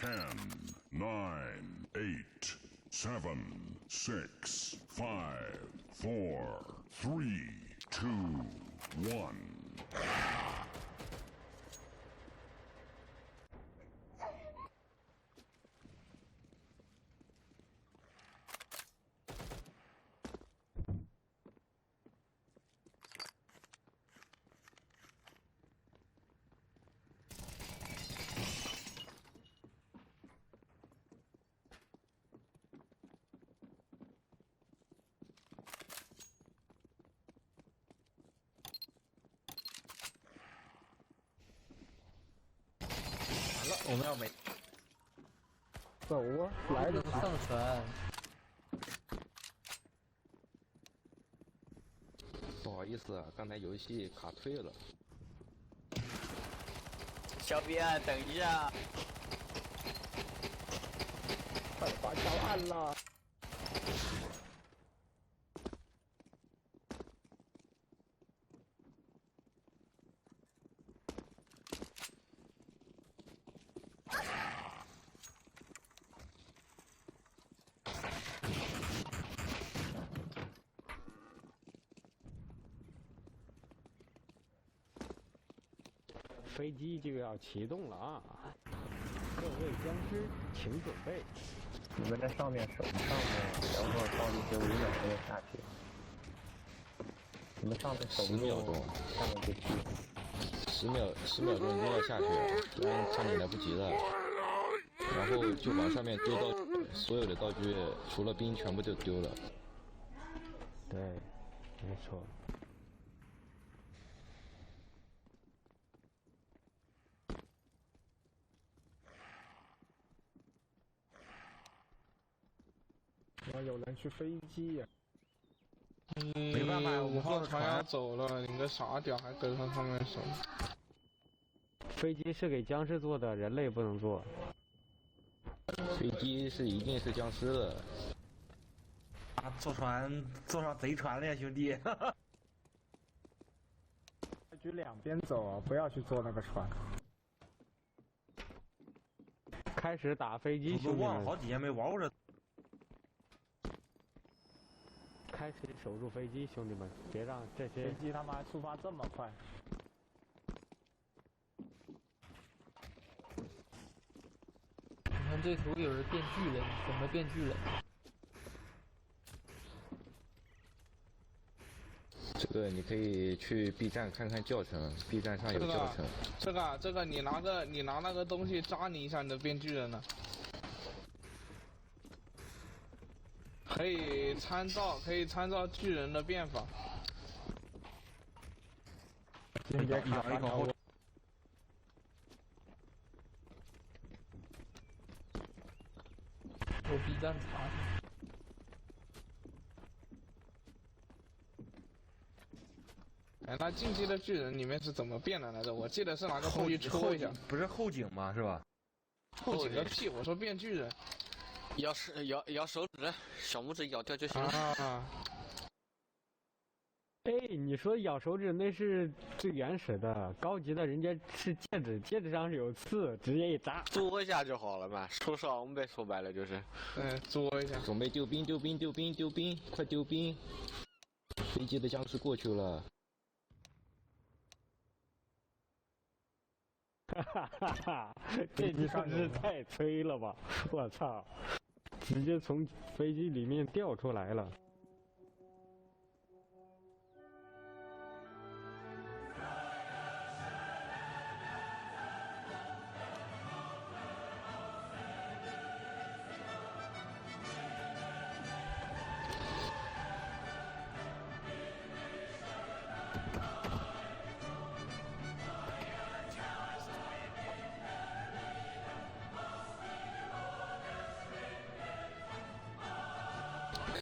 10, 9, 8, 7, 6, 5, 4, 3, 2, 1. 完了，我们要没走啊，来的上船。不好意思啊，刚才游戏卡退了。小编，等一下，快把桥按了。飞机就要启动了啊！各位僵尸，请准备。你们在上面守上面，然后到一些5秒钟就下去。你们上面守10秒钟，下面就去。10秒钟一定要下去，不然差点来不及了。然后就往上面丢所有的道具，除了兵全部都丢了。对，没错。要有人去飞机呀、没办法，我们号坐船要走了，你个傻屌还跟上上面走？飞机是给僵尸坐的，人类不能坐。飞机是一定是僵尸的。啊！坐上贼船了呀，兄弟！去两边走啊，不要去坐那个船。开始打飞机，都忘了好几年没玩过这。开始守住飞机，兄弟们，别让这些飞机他妈出发这么快。你看这图有人变巨人，怎么变巨人？这个你可以去 B 站看看教程，B 站上有教程。这个，你拿那个东西扎你一下，你就变巨人了。可以参照巨人的变法。先别咬一口。我 B 站查。哎，那进击的巨人里面是怎么变的来着？我记得是拿个东西戳一下。不是后颈吗？是吧？后颈个屁！我说变巨人。咬手指，小拇指咬掉就行了。啊！哎，你说咬手指那是最原始的，高级的人家是戒指，戒指上是有刺，直接一扎，作一下就好了嘛，受伤呗，说白了就是。作一下。准备丢兵，快丢兵！飞机的僵尸过去了。哈哈哈哈！这机上是太催了吧！我操，直接从飞机里面掉出来了。